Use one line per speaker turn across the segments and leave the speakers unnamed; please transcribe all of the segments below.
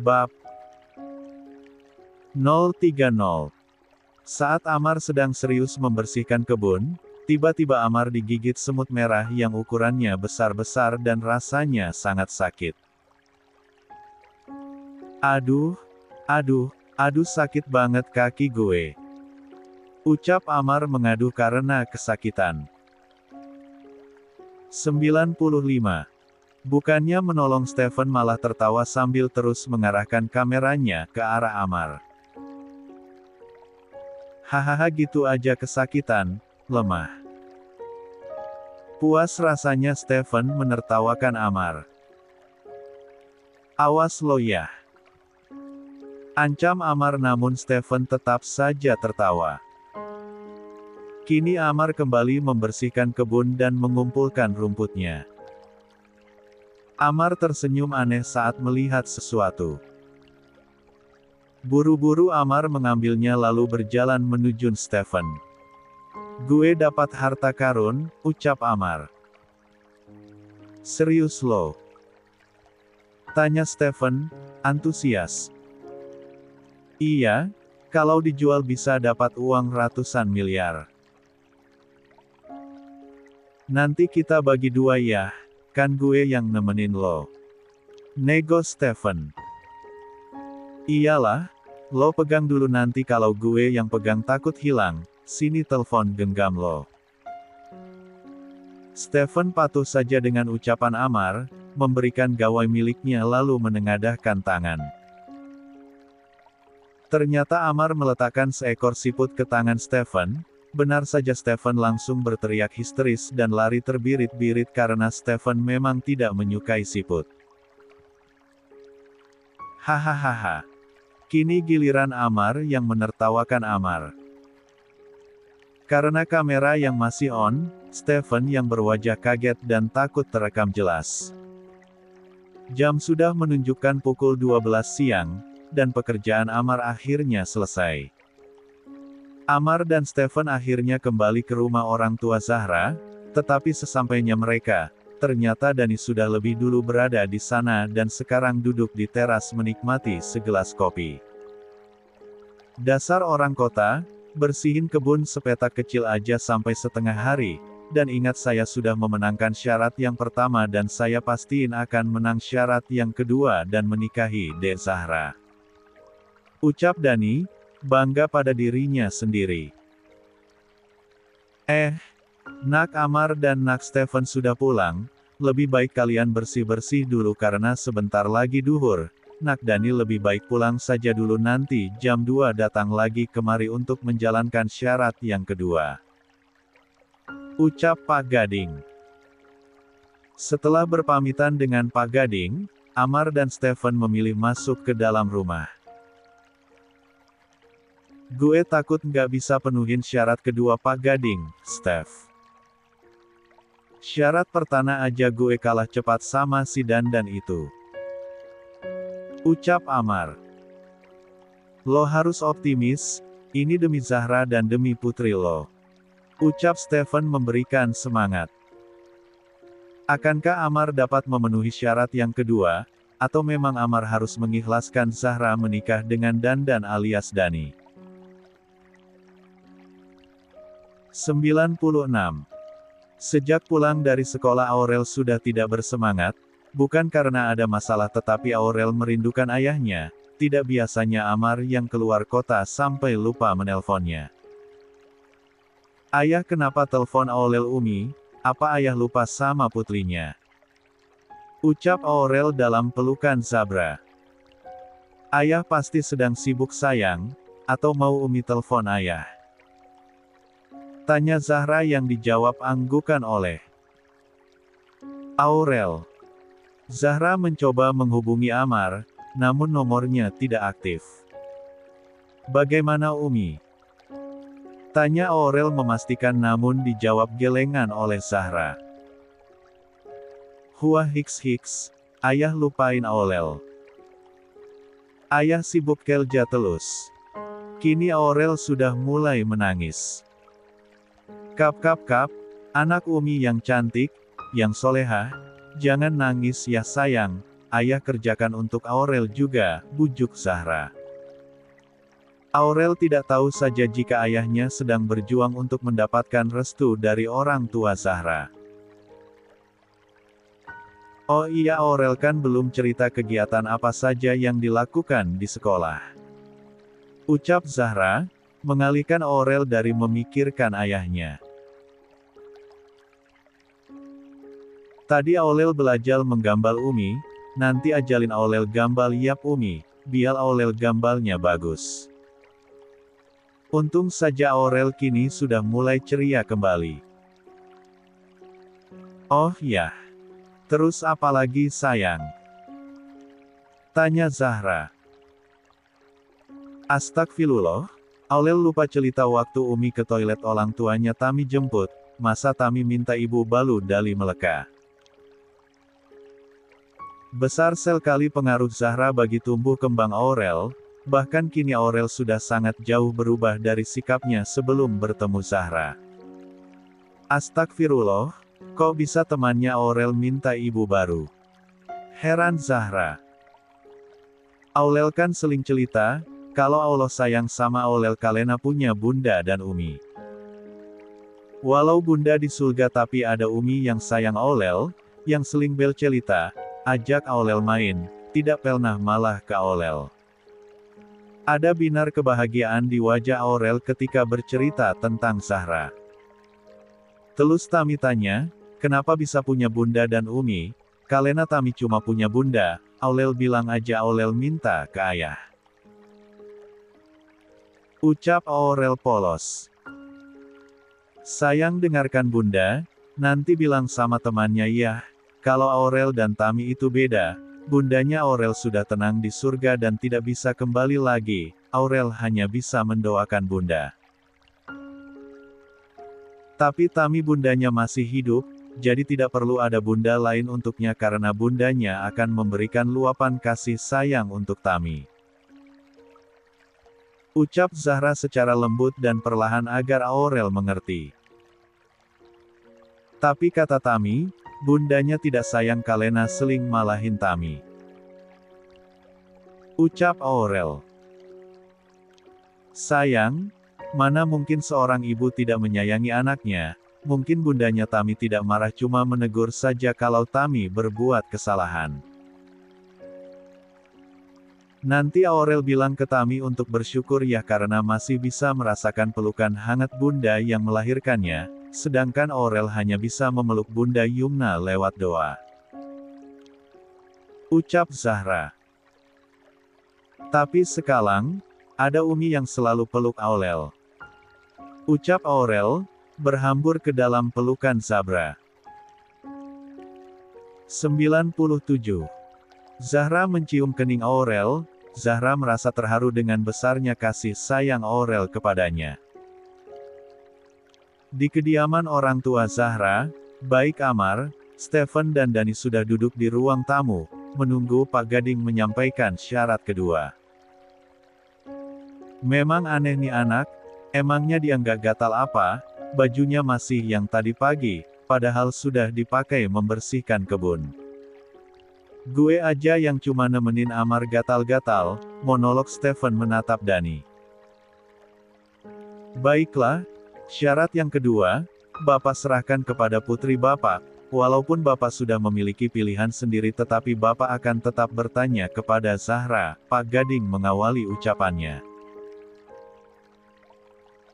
Bab 030. Saat Amar sedang serius membersihkan kebun, tiba-tiba Amar digigit semut merah yang ukurannya besar-besar dan rasanya sangat sakit. Aduh, aduh sakit banget kaki gue. Ucap Amar mengadu karena kesakitan. 95. Bukannya menolong, Stephen malah tertawa sambil terus mengarahkan kameranya ke arah Amar. Hahaha, gitu aja kesakitan, lemah. Puas rasanya Stephen menertawakan Amar. Awas lo ya. Ancam Amar, namun Stephen tetap saja tertawa. Kini Amar kembali membersihkan kebun dan mengumpulkan rumputnya. Amar tersenyum aneh saat melihat sesuatu. Buru-buru Amar mengambilnya lalu berjalan menuju Stephen. Gue dapat harta karun, ucap Amar. Serius lo? Tanya Stephen, antusias. Iya, kalau dijual bisa dapat uang ratusan miliar. Nanti kita bagi dua ya, kan gue yang nemenin lo. Nego Stephen. Iyalah, lo pegang dulu, nanti kalau gue yang pegang takut hilang, sini telepon genggam lo. Stephen patuh saja dengan ucapan Amar, memberikan gawai miliknya lalu menengadahkan tangan. Ternyata Amar meletakkan seekor siput ke tangan Stephen. Benar saja, Stephen langsung berteriak histeris dan lari terbirit-birit karena Stephen memang tidak menyukai siput. Hahaha. Kini giliran Amar yang menertawakan Amar. Karena kamera yang masih on, Stephen yang berwajah kaget dan takut terekam jelas. Jam sudah menunjukkan pukul 12 siang, dan pekerjaan Amar akhirnya selesai. Amar dan Stephen akhirnya kembali ke rumah orang tua Zahra, tetapi sesampainya mereka, ternyata Dani sudah lebih dulu berada di sana dan sekarang duduk di teras menikmati segelas kopi. Dasar orang kota, bersihin kebun sepetak kecil aja sampai setengah hari, dan ingat saya sudah memenangkan syarat yang pertama dan saya pastiin akan menang syarat yang kedua dan menikahi Dek Zahra. Ucap Dani, bangga pada dirinya sendiri. Nak Amar dan Nak Stephen sudah pulang, lebih baik kalian bersih-bersih dulu karena sebentar lagi duhur. Nak Dani lebih baik pulang saja dulu, nanti jam 2 datang lagi kemari untuk menjalankan syarat yang kedua. Ucap Pak Gading. Setelah berpamitan dengan Pak Gading, Amar dan Stephen memilih masuk ke dalam rumah. Gue takut nggak bisa penuhin syarat kedua Pak Gading, Steph. Syarat pertama aja gue kalah cepat sama si Dandan itu. Ucap Amar. Lo harus optimis, ini demi Zahra dan demi putri lo. Ucap Stephen memberikan semangat. Akankah Amar dapat memenuhi syarat yang kedua, atau memang Amar harus mengikhlaskan Zahra menikah dengan Dandan alias Dani? 96. Sejak pulang dari sekolah Aurel sudah tidak bersemangat, bukan karena ada masalah tetapi Aurel merindukan ayahnya, tidak biasanya Amar yang keluar kota sampai lupa menelponnya. Ayah, kenapa telepon Aurel Umi, apa ayah lupa sama putrinya? Ucap Aurel dalam pelukan Zabra. Ayah pasti sedang sibuk sayang, atau mau Umi telepon ayah? Tanya Zahra yang dijawab anggukan oleh Aurel. Zahra mencoba menghubungi Amar, namun nomornya tidak aktif. Bagaimana Umi? Tanya Aurel memastikan, namun dijawab gelengan oleh Zahra. Huah hiks, ayah lupain Aurel. Ayah sibuk kerja terus. Kini Aurel sudah mulai menangis. Kap, anak Umi yang cantik, yang solehah, jangan nangis ya sayang, ayah kerjakan untuk Aurel juga, bujuk Zahra. Aurel tidak tahu saja jika ayahnya sedang berjuang untuk mendapatkan restu dari orang tua Zahra. Oh iya, Aurel kan belum cerita kegiatan apa saja yang dilakukan di sekolah, ucap Zahra, mengalihkan Aurel dari memikirkan ayahnya. Tadi Aurel belajar menggambal Umi, nanti ajalin Aurel gambal Yap Umi, biar Aurel gambalnya bagus. Untung saja Aurel kini sudah mulai ceria kembali. Oh ya. Terus apa lagi sayang? Tanya Zahra. Astagfirullah, Aurel lupa cerita waktu Umi ke toilet orang tuanya Tami jemput, masa Tami minta ibu balu dali meleka. Besar sekali pengaruh Zahra bagi tumbuh kembang Aurel, bahkan kini Aurel sudah sangat jauh berubah dari sikapnya sebelum bertemu Zahra. Astagfirullah, kok bisa temannya Aurel minta ibu baru? Heran Zahra. Aurel kan seling cerita, kalau Allah sayang sama Aurel kalena punya bunda dan Umi. Walau bunda di surga tapi ada Umi yang sayang Aurel, yang seling bel cerita, ajak Aurel main, tidak pernah malah ke Aurel. Ada binar kebahagiaan di wajah Aurel ketika bercerita tentang Zahra. Terus Tami tanya, kenapa bisa punya bunda dan Umi? Kalena Tami cuma punya bunda, Aurel bilang aja Aurel minta ke ayah. Ucap Aurel polos. Sayang dengarkan bunda, nanti bilang sama temannya ya, kalau Aurel dan Tami itu beda, bundanya Aurel sudah tenang di surga dan tidak bisa kembali lagi, Aurel hanya bisa mendoakan bunda. Tapi Tami bundanya masih hidup, jadi tidak perlu ada bunda lain untuknya karena bundanya akan memberikan luapan kasih sayang untuk Tami. Ucap Zahra secara lembut dan perlahan agar Aurel mengerti. Tapi kata Tami, bundanya tidak sayang kalena seling malahin Tami. Ucap Aurel. Sayang? Mana mungkin seorang ibu tidak menyayangi anaknya, mungkin bundanya Tami tidak marah cuma menegur saja kalau Tami berbuat kesalahan. Nanti Aurel bilang ke Tami untuk bersyukur ya karena masih bisa merasakan pelukan hangat bunda yang melahirkannya, sedangkan Aurel hanya bisa memeluk bunda Yumna lewat doa. Ucap Zahra. Tapi sekarang, ada Umi yang selalu peluk Aurel. Ucap Aurel, berhambur ke dalam pelukan Zahra. 97. Zahra mencium kening Aurel, Zahra merasa terharu dengan besarnya kasih sayang Aurel kepadanya. Di kediaman orang tua Zahra, baik Amar, Stephen dan Dani sudah duduk di ruang tamu, menunggu Pak Gading menyampaikan syarat kedua. Memang aneh nih anak, emangnya dia nggak gatal apa, bajunya masih yang tadi pagi, padahal sudah dipakai membersihkan kebun. Gue aja yang cuma nemenin Amar gatal-gatal, monolog Stephen menatap Dani. Baiklah, syarat yang kedua, Bapak serahkan kepada putri Bapak, walaupun Bapak sudah memiliki pilihan sendiri tetapi Bapak akan tetap bertanya kepada Zahra, Pak Gading mengawali ucapannya.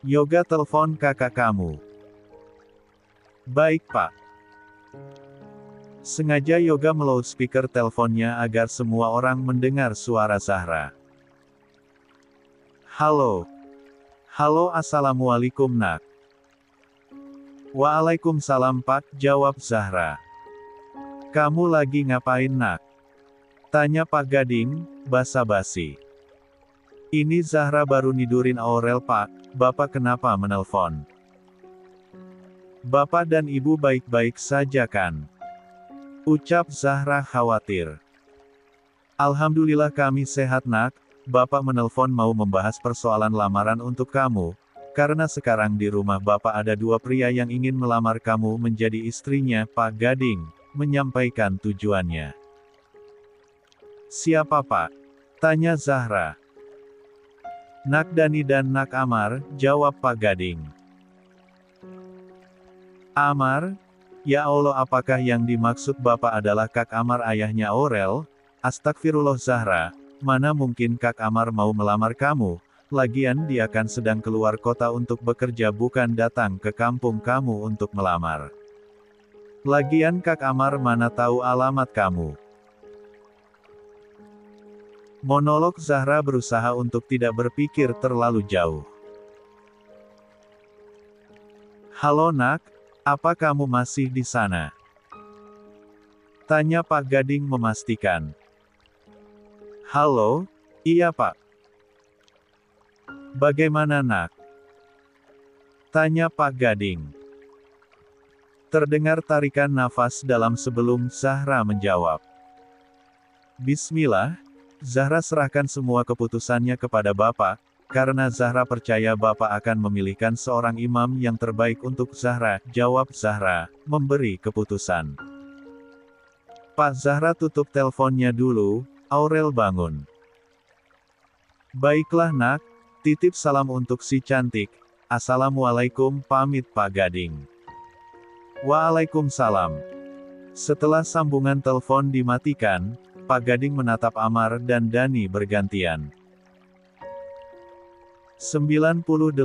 Yoga telepon kakak kamu. Baik Pak. Sengaja Yoga meloudspeaker teleponnya agar semua orang mendengar suara Zahra. Halo. Halo assalamualaikum nak. Waalaikumsalam Pak, jawab Zahra. Kamu lagi ngapain nak? Tanya Pak Gading, basa-basi. Ini Zahra baru nidurin Aurel Pak, Bapak kenapa menelpon? Bapak dan Ibu baik-baik saja kan? Ucap Zahra khawatir. Alhamdulillah kami sehat nak, Bapak menelpon mau membahas persoalan lamaran untuk kamu, karena sekarang di rumah Bapak ada dua pria yang ingin melamar kamu menjadi istrinya, Pak Gading menyampaikan tujuannya. Siapa Pak? Tanya Zahra. Nak Dani dan Nak Amar, jawab Pak Gading. Amar? Ya Allah, apakah yang dimaksud Bapak adalah Kak Amar ayahnya Aurel? Astagfirullah Zahra, mana mungkin Kak Amar mau melamar kamu, lagian dia kan sedang keluar kota untuk bekerja bukan datang ke kampung kamu untuk melamar. Lagian Kak Amar mana tahu alamat kamu. Monolog Zahra berusaha untuk tidak berpikir terlalu jauh. Halo Nak, apa kamu masih di sana? Tanya Pak Gading memastikan. Halo, iya Pak. Bagaimana Nak? Tanya Pak Gading. Terdengar tarikan nafas dalam sebelum Zahra menjawab. Bismillah, Zahra serahkan semua keputusannya kepada Bapak, karena Zahra percaya Bapak akan memilihkan seorang imam yang terbaik untuk Zahra, jawab Zahra, memberi keputusan. Pak Zahra tutup teleponnya dulu, Aurel bangun. Baiklah Nak, titip salam untuk si cantik, Assalamualaikum pamit Pak Gading. Waalaikumsalam. Setelah sambungan telepon dimatikan, Pak Gading menatap Amar dan Dani bergantian. 98.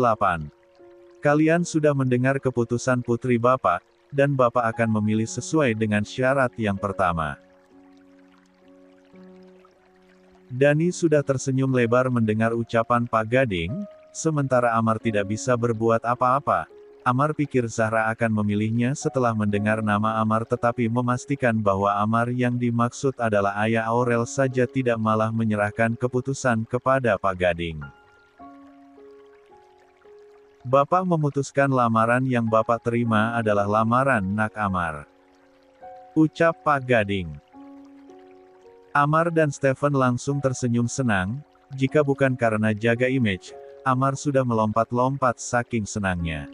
Kalian sudah mendengar keputusan putri Bapak, dan Bapak akan memilih sesuai dengan syarat yang pertama. Dani sudah tersenyum lebar mendengar ucapan Pak Gading, sementara Amar tidak bisa berbuat apa-apa. Amar pikir Zahra akan memilihnya setelah mendengar nama Amar tetapi memastikan bahwa Amar yang dimaksud adalah ayah Aurel saja tidak malah menyerahkan keputusan kepada Pak Gading. Bapak memutuskan lamaran yang Bapak terima adalah lamaran Nak Amar. Ucap Pak Gading. Amar dan Stephen langsung tersenyum senang, jika bukan karena jaga image, Amar sudah melompat-lompat saking senangnya.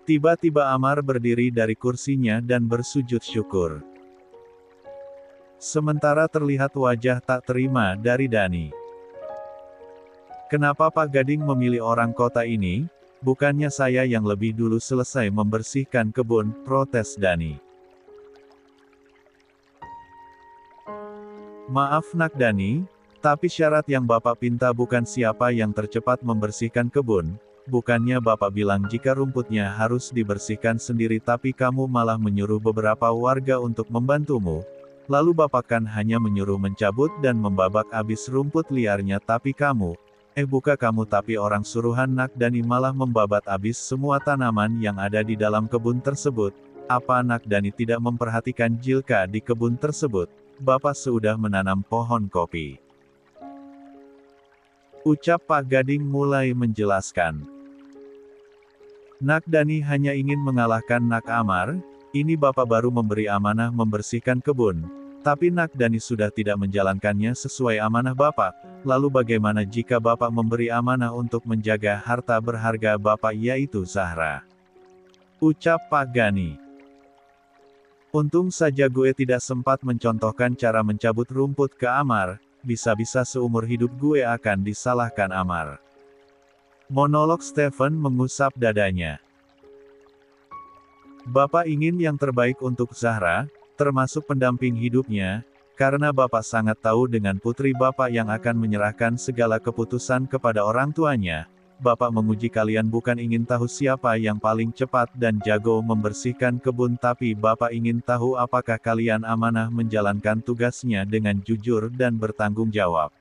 Tiba-tiba Amar berdiri dari kursinya dan bersujud syukur. Sementara terlihat wajah tak terima dari Dani. Kenapa Pak Gading memilih orang kota ini? Bukannya saya yang lebih dulu selesai membersihkan kebun, protes Dani. Maaf Nak Dani, tapi syarat yang Bapak pinta bukan siapa yang tercepat membersihkan kebun. Bukannya Bapak bilang jika rumputnya harus dibersihkan sendiri tapi kamu malah menyuruh beberapa warga untuk membantumu. Lalu Bapak kan hanya menyuruh mencabut dan membabak habis rumput liarnya tapi kamu, bukan kamu tapi orang suruhan Nak Dani malah membabat habis semua tanaman yang ada di dalam kebun tersebut. Apa Nak Dani tidak memperhatikan Jilka di kebun tersebut? Bapak sudah menanam pohon kopi. Ucap Pak Gading mulai menjelaskan. Nak Dani hanya ingin mengalahkan Nak Amar, ini Bapak baru memberi amanah membersihkan kebun, tapi Nak Dani sudah tidak menjalankannya sesuai amanah Bapak, lalu bagaimana jika Bapak memberi amanah untuk menjaga harta berharga Bapak yaitu Zahra? Ucap Pak Gani. Untung saja gue tidak sempat mencontohkan cara mencabut rumput ke Amar, bisa-bisa seumur hidup gue akan disalahkan Amar. Monolog Stephen mengusap dadanya. Bapak ingin yang terbaik untuk Zahra, termasuk pendamping hidupnya, karena Bapak sangat tahu dengan putri Bapak yang akan menyerahkan segala keputusan kepada orang tuanya. Bapak menguji kalian bukan ingin tahu siapa yang paling cepat dan jago membersihkan kebun tapi Bapak ingin tahu apakah kalian amanah menjalankan tugasnya dengan jujur dan bertanggung jawab.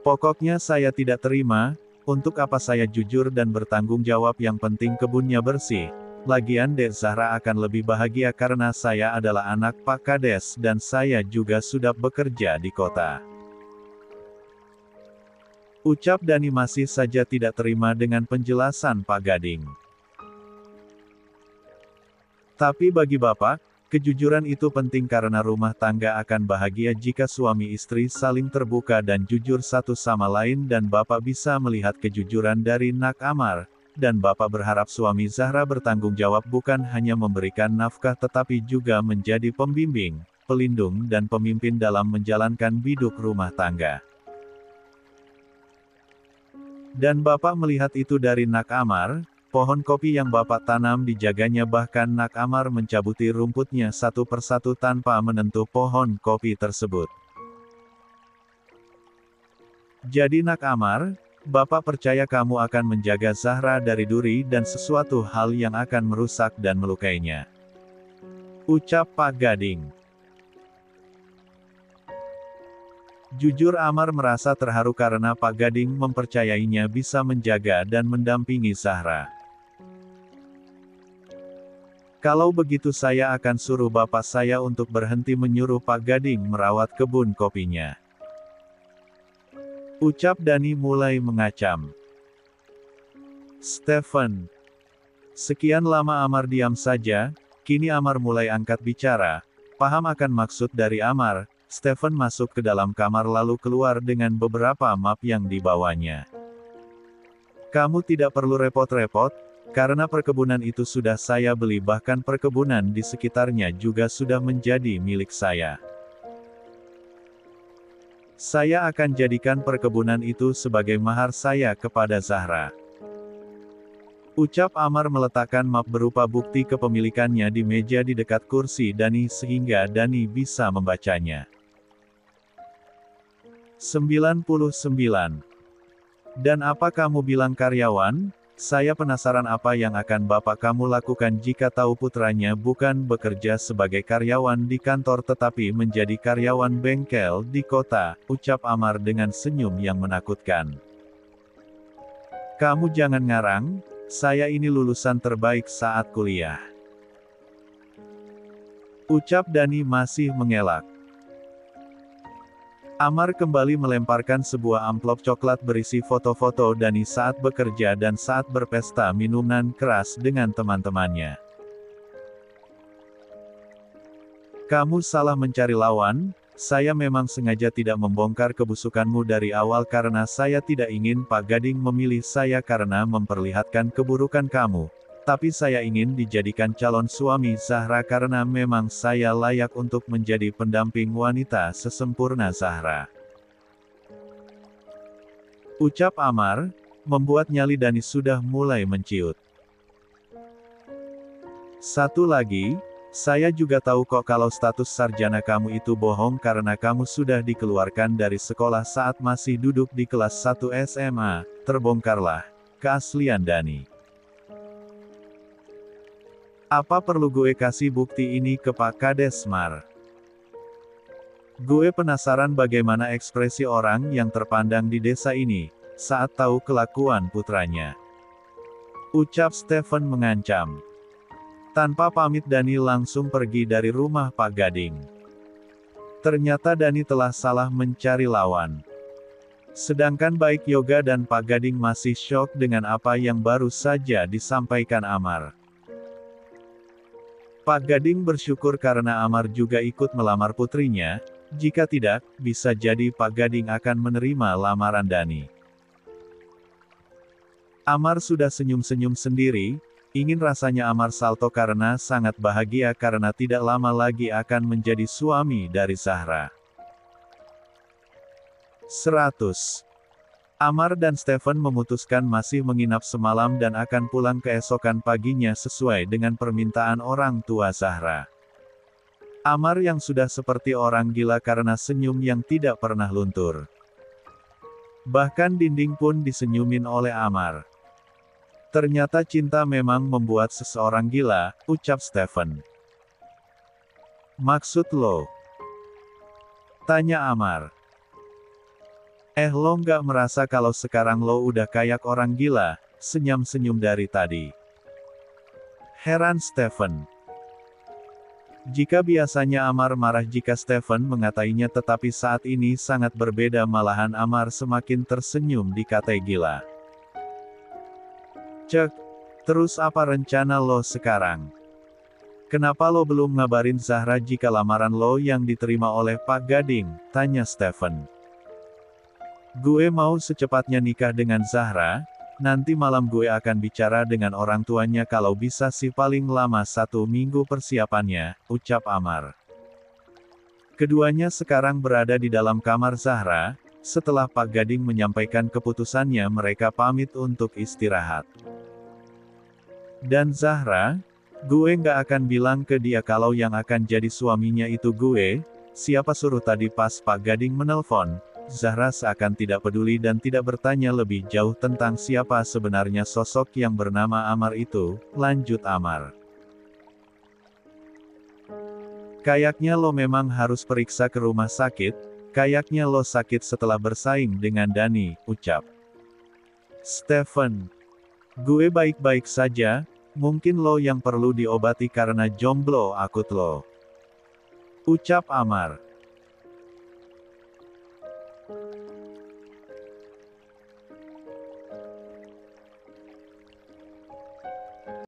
Pokoknya saya tidak terima, untuk apa saya jujur dan bertanggung jawab yang penting kebunnya bersih. Lagian Dek Zahra akan lebih bahagia karena saya adalah anak Pak Kades dan saya juga sudah bekerja di kota. Ucap Dani masih saja tidak terima dengan penjelasan Pak Gading. Tapi bagi Bapak, kejujuran itu penting karena rumah tangga akan bahagia jika suami istri saling terbuka dan jujur satu sama lain dan Bapak bisa melihat kejujuran dari Nak Amar, dan Bapak berharap suami Zahra bertanggung jawab bukan hanya memberikan nafkah tetapi juga menjadi pembimbing, pelindung dan pemimpin dalam menjalankan biduk rumah tangga. Dan Bapak melihat itu dari Nak Amar, pohon kopi yang Bapak tanam dijaganya, bahkan Nak Amar mencabuti rumputnya satu persatu tanpa menentu pohon kopi tersebut. Jadi Nak Amar, Bapak percaya kamu akan menjaga Zahra dari duri dan sesuatu hal yang akan merusak dan melukainya. Ucap Pak Gading. Jujur Amar merasa terharu karena Pak Gading mempercayainya bisa menjaga dan mendampingi Zahra. Kalau begitu saya akan suruh bapak saya untuk berhenti menyuruh Pak Gading merawat kebun kopinya. Ucap Dani mulai mengacam. Stephen. Sekian lama Amar diam saja, kini Amar mulai angkat bicara. Paham akan maksud dari Amar, Stephen masuk ke dalam kamar lalu keluar dengan beberapa map yang dibawanya. Kamu tidak perlu repot-repot, karena perkebunan itu sudah saya beli, bahkan perkebunan di sekitarnya juga sudah menjadi milik saya. Saya akan jadikan perkebunan itu sebagai mahar saya kepada Zahra. Ucap Amar meletakkan map berupa bukti kepemilikannya di meja di dekat kursi Dani sehingga Dani bisa membacanya. 99. Dan apa kamu bilang karyawan? Saya penasaran apa yang akan bapak kamu lakukan jika tahu putranya bukan bekerja sebagai karyawan di kantor tetapi menjadi karyawan bengkel di kota, ucap Amar dengan senyum yang menakutkan. Kamu jangan ngarang, saya ini lulusan terbaik saat kuliah. Ucap Dani masih mengelak. Amar kembali melemparkan sebuah amplop coklat berisi foto-foto Dani saat bekerja dan saat berpesta minuman keras dengan teman-temannya. Kamu salah mencari lawan, saya memang sengaja tidak membongkar kebusukanmu dari awal karena saya tidak ingin Pak Gading memilih saya karena memperlihatkan keburukan kamu. Tapi saya ingin dijadikan calon suami Zahra karena memang saya layak untuk menjadi pendamping wanita sesempurna Zahra. Ucap Amar, membuat nyali Dani sudah mulai menciut. Satu lagi, saya juga tahu kok kalau status sarjana kamu itu bohong karena kamu sudah dikeluarkan dari sekolah saat masih duduk di kelas 1 SMA, terbongkarlah keaslian Dani. Apa perlu gue kasih bukti ini ke Pak Kades Mar? Gue penasaran bagaimana ekspresi orang yang terpandang di desa ini, saat tahu kelakuan putranya. Ucap Stephen mengancam. Tanpa pamit Dani langsung pergi dari rumah Pak Gading. Ternyata Dani telah salah mencari lawan. Sedangkan baik Yoga dan Pak Gading masih syok dengan apa yang baru saja disampaikan Amar. Pak Gading bersyukur karena Amar juga ikut melamar putrinya, jika tidak, bisa jadi Pak Gading akan menerima lamaran Dani. Amar sudah senyum-senyum sendiri, ingin rasanya Amar salto karena sangat bahagia karena tidak lama lagi akan menjadi suami dari Zahra. 100. Amar dan Stephen memutuskan masih menginap semalam dan akan pulang keesokan paginya sesuai dengan permintaan orang tua Zahra. Amar yang sudah seperti orang gila karena senyum yang tidak pernah luntur. Bahkan dinding pun disenyumin oleh Amar. Ternyata cinta memang membuat seseorang gila, ucap Stephen. Maksud lo? Tanya Amar. Lo nggak merasa kalau sekarang lo udah kayak orang gila, senyum-senyum dari tadi. Heran Stephen. Jika biasanya Amar marah jika Stephen mengatainya tetapi saat ini sangat berbeda malahan Amar semakin tersenyum dikatai gila. Cek, terus apa rencana lo sekarang? Kenapa lo belum ngabarin Zahra jika lamaran lo yang diterima oleh Pak Gading? Tanya Stephen. Gue mau secepatnya nikah dengan Zahra, nanti malam gue akan bicara dengan orang tuanya kalau bisa sih paling lama 1 minggu persiapannya, ucap Amar. Keduanya sekarang berada di dalam kamar Zahra. Setelah Pak Gading menyampaikan keputusannya, mereka pamit untuk istirahat. Dan Zahra, gue nggak akan bilang ke dia kalau yang akan jadi suaminya itu gue. Siapa suruh tadi pas Pak Gading menelpon, Zahra seakan tidak peduli dan tidak bertanya lebih jauh tentang siapa sebenarnya sosok yang bernama Amar itu, lanjut Amar. Kayaknya lo memang harus periksa ke rumah sakit. Kayaknya lo sakit setelah bersaing dengan Dani, ucap Stephen. Gue baik-baik saja, mungkin lo yang perlu diobati karena jomblo akut lo, ucap Amar.